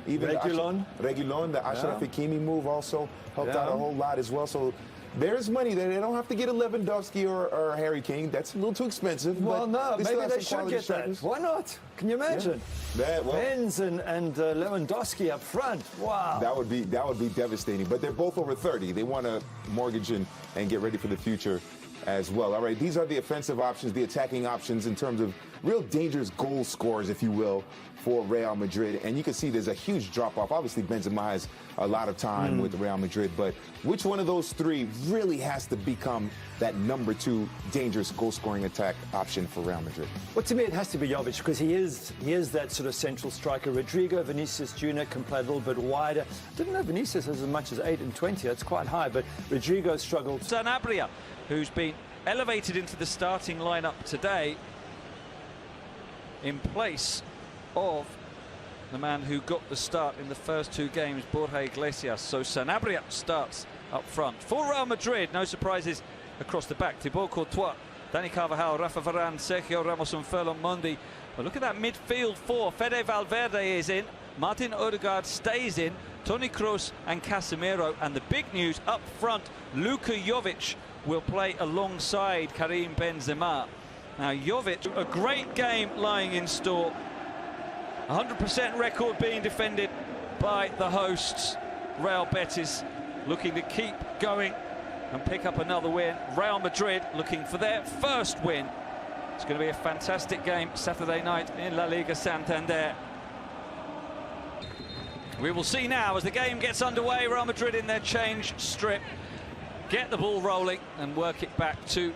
Even Reguilón, the Achraf Hakimi move also helped out a whole lot as well. So there's money there. They don't have to get a Lewandowski or Harry Kane. That's a little too expensive. Well, but no, maybe they should get that. Why not? Can you imagine? Yeah. Benz and Lewandowski up front. Wow. That would be devastating. But they're both over 30. They want to mortgage and get ready for the future as well. All right, these are the offensive options, the attacking options in terms of real dangerous goal scorers, if you will, for Real Madrid. And you can see there's a huge drop-off. Obviously, Benzema has a lot of time with Real Madrid, but which one of those three really has to become that number 2 dangerous goal-scoring attack option for Real Madrid? Well, to me, it has to be Jovic, because he is that sort of central striker. Rodrigo, Vinicius Jr. can play a little bit wider. Didn't know Vinicius has as much as 8 and 20. That's quite high, but Rodrigo struggled. Sanabria, who's been elevated into the starting lineup today in place of the man who got the start in the first 2 games, Borja Iglesias. So Sanabria starts up front. For Real Madrid, no surprises across the back. Thibaut Courtois, Dani Carvajal, Rafa Varane, Sergio Ramos and Ferland Mendy. But look at that midfield 4. Fede Valverde is in, Martin Odegaard stays in, Toni Kroos and Casemiro. And the big news up front, Luka Jovic will play alongside Karim Benzema. Now Jovic, a great game lying in store. 100% record being defended by the hosts. Real Betis looking to keep going and pick up another win. Real Madrid looking for their first win. It's going to be a fantastic game Saturday night in La Liga Santander. We will see now as the game gets underway. Real Madrid in their change strip. Get the ball rolling and work it back to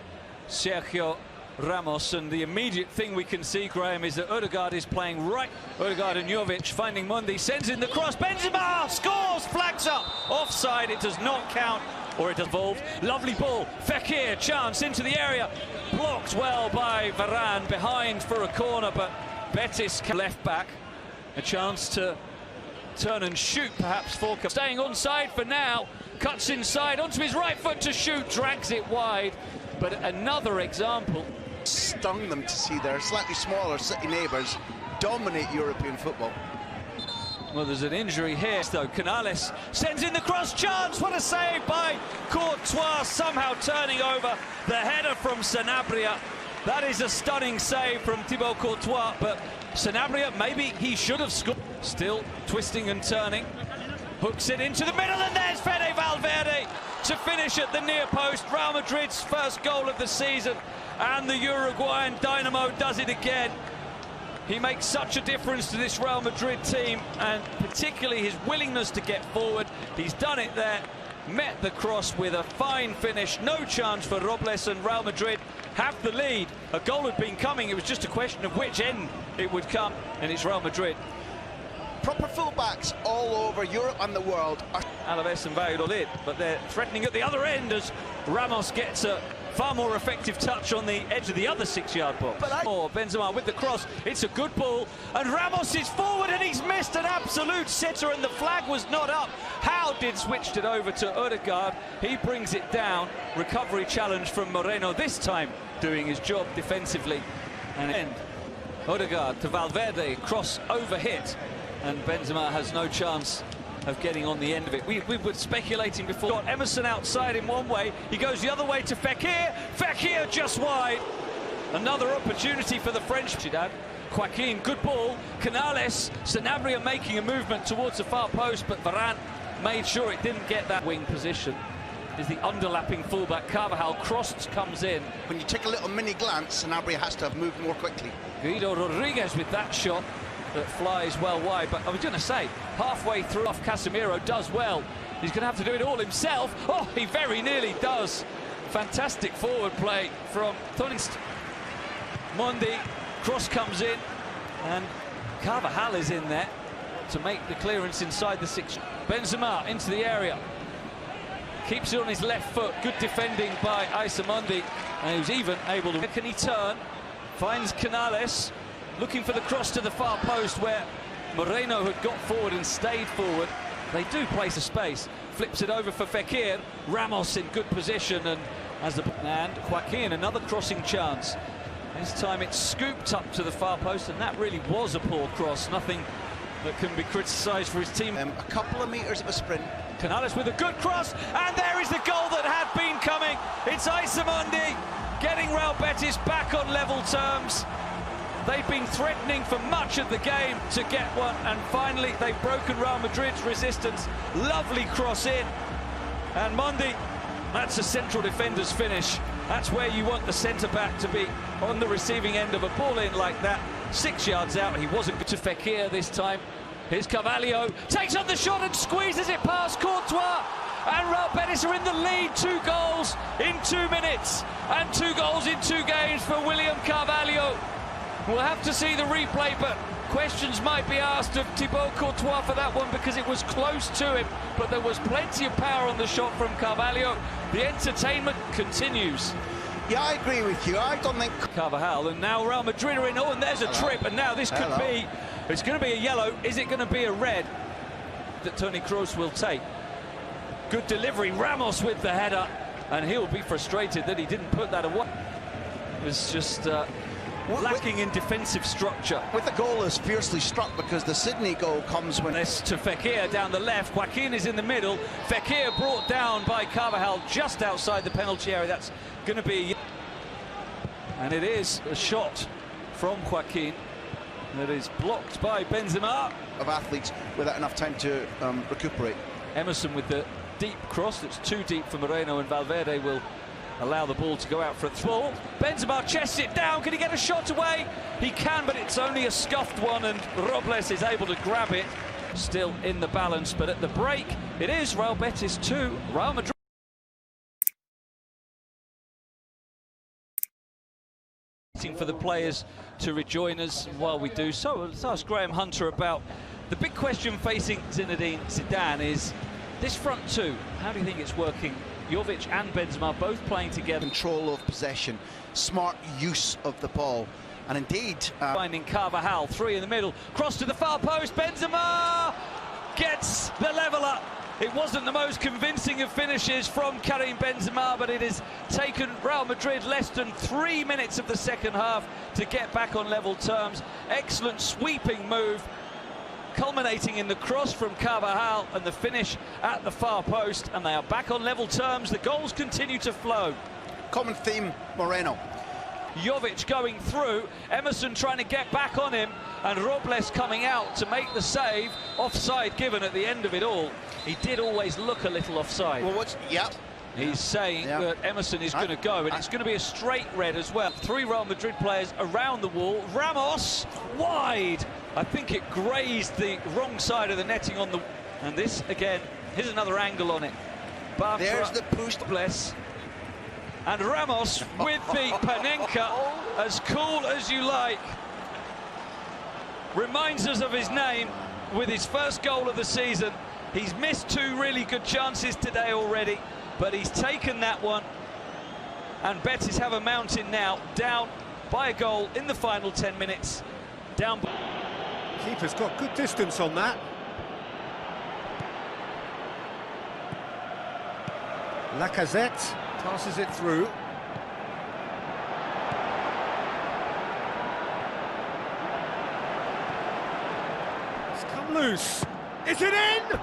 Sergio Ramos. And the immediate thing we can see, Graham, is that Odegaard is playing right. Odegaard and Jovic finding Mendy, sends in the cross. Benzema scores, flags up. Offside, it does not count, or it evolved. Lovely ball. Fekir, chance into the area. Blocked well by Varane, behind for a corner, but Betiss left back. A chance to turn and shoot, perhaps for staying onside for now. Cuts inside onto his right foot to shoot, drags it wide. But another example. Stung them to see their slightly smaller city neighbours dominate European football. Well, there's an injury here, though. Canales sends in the cross, chance. What a save by Courtois, somehow turning over the header from Sanabria. That is a stunning save from Thibaut Courtois, but Sanabria, maybe he should have scored. Still twisting and turning. Hooks it into the middle, and there's Fede Valverde to finish at the near post. Real Madrid's first goal of the season, and the Uruguayan Dynamo does it again. He makes such a difference to this Real Madrid team, and particularly his willingness to get forward. He's done it there, met the cross with a fine finish. No chance for Robles, and Real Madrid have the lead. A goal had been coming, it was just a question of which end it would come, and it's Real Madrid. Proper fullbacks all over Europe and the world are Alaves and Valladolid, but they're threatening at the other end as Ramos gets a far more effective touch on the edge of the other 6-yard box. Benzema with the cross, it's a good ball, and Ramos is forward and he's missed an absolute sitter, and the flag was not up. Howden switched it over to Odegaard, he brings it down. Recovery challenge from Moreno, this time doing his job defensively. And end. Odegaard to Valverde, cross over hit, and Benzema has no chance of getting on the end of it. We were speculating before. Got Emerson outside in one way, he goes the other way to Fekir. Fekir just wide. Another opportunity for the French. Joaquin, good ball. Canales, Sanabria making a movement towards the far post, but Varane made sure it didn't get that wing position. Is the underlapping fullback Carvajal, crossed, comes in. When you take a little mini glance, Sanabria has to have moved more quickly. Guido Rodriguez with that shot that flies well wide, but I was going to say, halfway through off, Casemiro does well. He's going to have to do it all himself. Oh, he very nearly does. Fantastic forward play from Toni. Mendy, cross comes in, and Carvajal is in there to make the clearance inside the 6. Benzema into the area. Keeps it on his left foot. Good defending by Mendy, and he was even able to... Can he turn? Finds Canales. Looking for the cross to the far post where Moreno had got forward and stayed forward. They do place a space. Flips it over for Fekir. Ramos in good position, and Joaquin, another crossing chance. This time it's scooped up to the far post, and that really was a poor cross. Nothing that can be criticised for his team. A couple of metres of a sprint. Canales with a good cross, and there is the goal that had been coming. It's Isamundi getting Real Betis back on level terms. They've been threatening for much of the game to get one, and finally they've broken Real Madrid's resistance. Lovely cross in, and Mundi, that's a central defender's finish. That's where you want the centre-back to be, on the receiving end of a ball in like that. 6 yards out, he wasn't good to Fekir this time. Here's Carvalho, takes on the shot and squeezes it past Courtois. And Real Betis are in the lead. 2 goals in 2 minutes, and 2 goals in 2 games for William Carvalho. We'll have to see the replay, but questions might be asked of Thibaut Courtois for that one, because it was close to him, but there was plenty of power on the shot from Carvalho. The entertainment continues. Yeah, I agree with you. I don't think... Carvajal, and now Real Madrid are in. Oh, and there's a trip, and now this could be... It's going to be a yellow. Is it going to be a red that Toni Kroos will take? Good delivery. Ramos with the header, and he'll be frustrated that he didn't put that away. It was just lacking in defensive structure. With the goal is fiercely struck, because the Sydney goal comes when... This to Fekir down the left. Joaquin is in the middle. Fekir brought down by Carvajal just outside the penalty area. That's going to be... And it is a shot from Joaquin that is blocked by Benzema. Of athletes without enough time to recuperate. Emerson with the deep cross that's too deep for Moreno, and Valverde will allow the ball to go out for a ball. Benzema chests it down. Can he get a shot away? He can, but it's only a scuffed one, and Robles is able to grab it. Still in the balance, but at the break, it is Real Betis 2, Real Madrid. For the players to rejoin us. While we do so, let's ask Graham Hunter about the big question facing Zinedine Zidane is this front two. How do you think it's working? Jovic and Benzema both playing together. Control of possession, smart use of the ball, and indeed... Finding Carvajal, 3 in the middle, cross to the far post, Benzema gets the level up. It wasn't the most convincing of finishes from Karim Benzema, but it has taken Real Madrid less than 3 minutes of the second half to get back on level terms. Excellent sweeping move, culminating in the cross from Carvajal and the finish at the far post, and they are back on level terms. The goals continue to flow. Common theme, Moreno. Jovic going through, Emerson trying to get back on him, and Robles coming out to make the save. Offside given at the end of it all. He did always look a little offside. Well, He's saying that Emerson is going to go, and it's going to be a straight red as well. 3 Real Madrid players around the wall. Ramos wide. I think it grazed the wrong side of the netting on the... And this again, here's another angle on it. Bartra, there's the push. Bless. And Ramos with the Panenka, as cool as you like. Reminds us of his name with his first goal of the season. He's missed 2 really good chances today already, but he's taken that one. And Betis have a mountain now, down by a goal in the final 10 minutes. Down. Keeper's got good distance on that. Lacazette passes it through. It's come loose. Is it in?